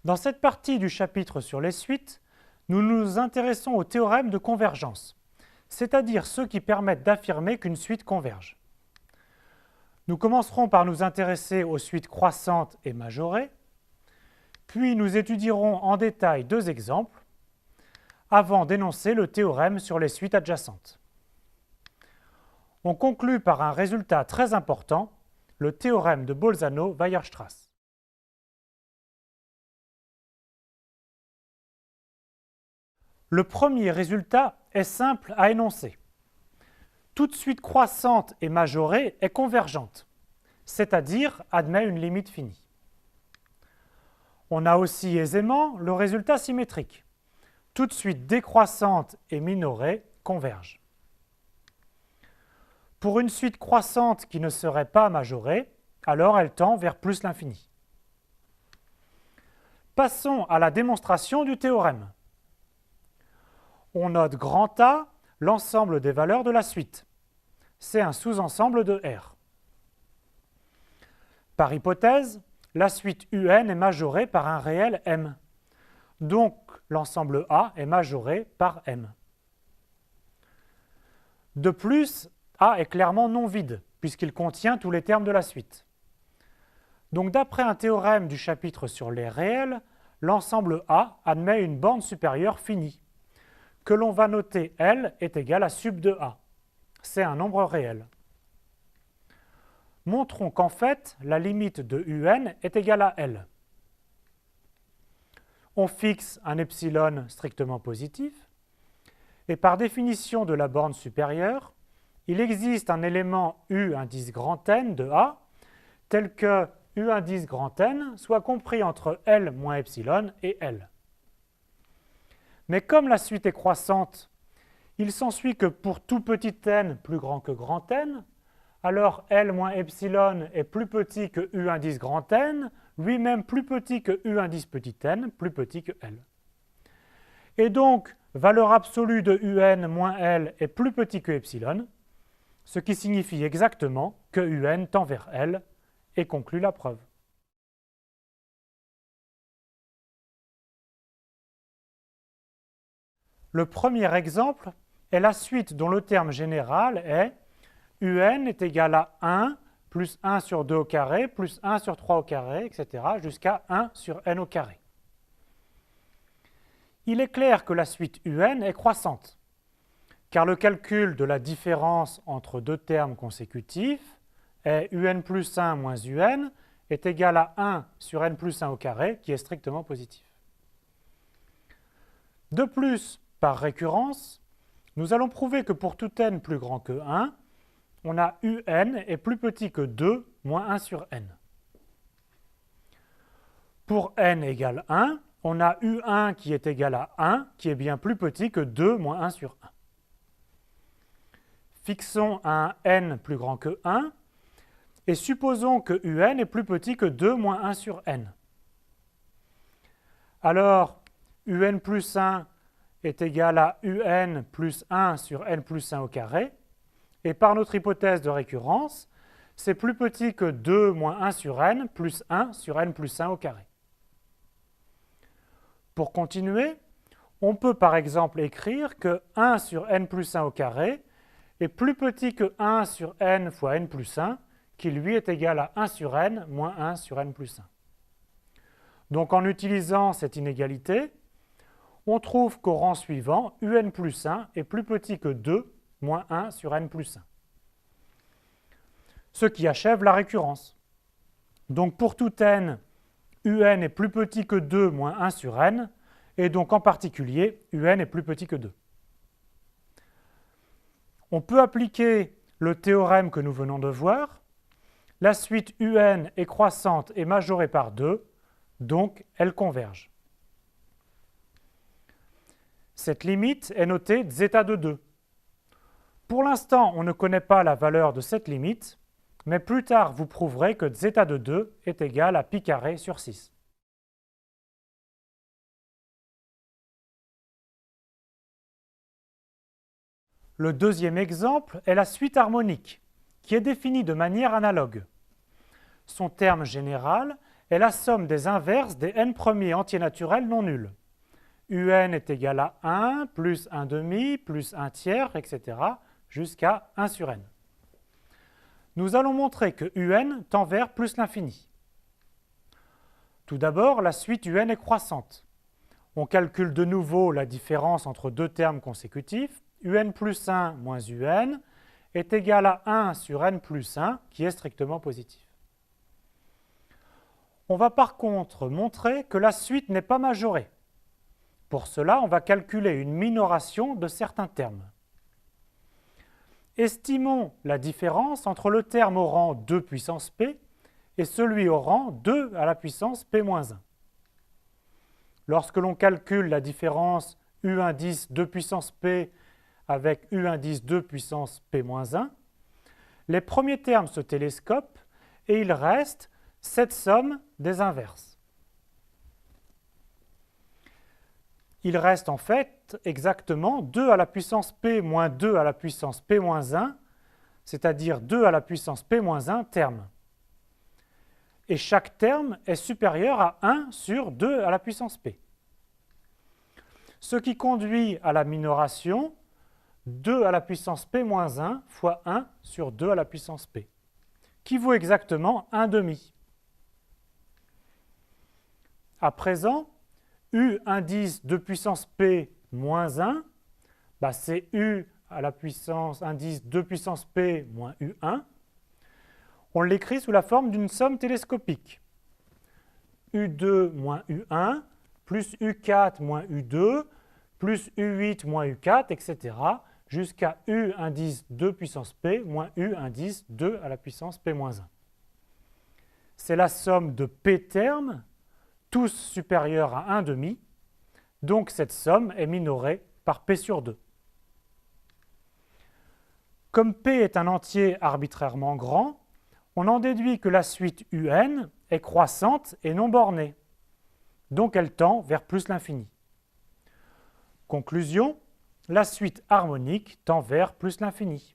Dans cette partie du chapitre sur les suites, nous nous intéressons aux théorèmes de convergence, c'est-à-dire ceux qui permettent d'affirmer qu'une suite converge. Nous commencerons par nous intéresser aux suites croissantes et majorées, puis nous étudierons en détail deux exemples, avant d'énoncer le théorème sur les suites adjacentes. On conclut par un résultat très important, le théorème de Bolzano-Weierstrass. Le premier résultat est simple à énoncer. Toute suite croissante et majorée est convergente, c'est-à-dire admet une limite finie. On a aussi aisément le résultat symétrique. Toute suite décroissante et minorée converge. Pour une suite croissante qui ne serait pas majorée, alors elle tend vers plus l'infini. Passons à la démonstration du théorème. On note grand A, l'ensemble des valeurs de la suite. C'est un sous-ensemble de R. Par hypothèse, la suite UN est majorée par un réel M. Donc, l'ensemble A est majoré par M. De plus, A est clairement non vide, puisqu'il contient tous les termes de la suite. Donc, d'après un théorème du chapitre sur les réels, l'ensemble A admet une borne supérieure finie, que l'on va noter L est égale à sub de A. C'est un nombre réel. Montrons qu'en fait, la limite de UN est égale à L. On fixe un epsilon strictement positif, et par définition de la borne supérieure, il existe un élément U indice grand N de A, tel que U indice grand N soit compris entre L moins epsilon et L. Mais comme la suite est croissante, il s'ensuit que pour tout petit n plus grand que grand N, alors L moins epsilon est plus petit que U indice grand N, lui-même plus petit que U indice petit n, plus petit que L. Et donc, valeur absolue de UN moins L est plus petit que epsilon, ce qui signifie exactement que UN tend vers L et conclut la preuve. Le premier exemple est la suite dont le terme général est UN est égal à 1 plus 1 sur 2 au carré plus 1 sur 3 au carré, etc. jusqu'à 1 sur n au carré. Il est clair que la suite UN est croissante, car le calcul de la différence entre deux termes consécutifs est UN plus 1 moins UN est égal à 1 sur n plus 1 au carré, qui est strictement positif. De plus, par récurrence, nous allons prouver que pour tout n plus grand que 1, on a UN est plus petit que 2 moins 1 sur n. Pour n égale 1, on a U1 qui est égal à 1, qui est bien plus petit que 2 moins 1 sur 1. Fixons un n plus grand que 1 et supposons que UN est plus petit que 2 moins 1 sur n. Alors, UN plus 1 est égal à UN plus 1 sur n plus 1 au carré, et par notre hypothèse de récurrence, c'est plus petit que 2 moins 1 sur n plus 1 sur n plus 1 au carré. Pour continuer, on peut par exemple écrire que 1 sur n plus 1 au carré est plus petit que 1 sur n fois n plus 1, qui lui est égal à 1 sur n moins 1 sur n plus 1. Donc en utilisant cette inégalité, on trouve qu'au rang suivant, UN plus 1 est plus petit que 2 moins 1 sur n plus 1. Ce qui achève la récurrence. Donc pour tout n, UN est plus petit que 2 moins 1 sur n, et donc en particulier, UN est plus petit que 2. On peut appliquer le théorème que nous venons de voir. La suite UN est croissante et majorée par 2, donc elle converge. Cette limite est notée zeta de 2. Pour l'instant, on ne connaît pas la valeur de cette limite, mais plus tard, vous prouverez que zeta de 2 est égal à pi carré sur 6. Le deuxième exemple est la suite harmonique, qui est définie de manière analogue. Son terme général est la somme des inverses des n premiers entiers naturels non nuls. Un est égal à 1, plus 1 demi, plus 1 tiers, etc., jusqu'à 1 sur n. Nous allons montrer que un tend vers plus l'infini. Tout d'abord, la suite un est croissante. On calcule de nouveau la différence entre deux termes consécutifs. Un plus 1 moins un est égal à 1 sur n plus 1, qui est strictement positif. On va par contre montrer que la suite n'est pas majorée. Pour cela, on va calculer une minoration de certains termes. Estimons la différence entre le terme au rang 2 puissance p et celui au rang 2 à la puissance p-1. Lorsque l'on calcule la différence u indice 2 puissance p avec u indice 2 puissance p-1, les premiers termes se télescopent et il reste cette somme des inverses. Il reste en fait exactement 2 à la puissance p moins 2 à la puissance p-1, c'est-à-dire 2 à la puissance p-1 termes. Et chaque terme est supérieur à 1 sur 2 à la puissance p. Ce qui conduit à la minoration 2 à la puissance p-1 fois 1 sur 2 à la puissance p, qui vaut exactement 1 demi. À présent, u indice de puissance p moins 1, c'est u à la puissance indice 2 puissance p moins u1. On l'écrit sous la forme d'une somme télescopique. u2 moins u1 plus u4 moins u2 plus u8 moins u4, etc. jusqu'à u indice 2 puissance p moins u indice 2 à la puissance p-1. C'est la somme de p termes, tous supérieurs à 1 demi, donc cette somme est minorée par p sur 2. Comme p est un entier arbitrairement grand, on en déduit que la suite un est croissante et non bornée, donc elle tend vers plus l'infini. Conclusion, la suite harmonique tend vers plus l'infini.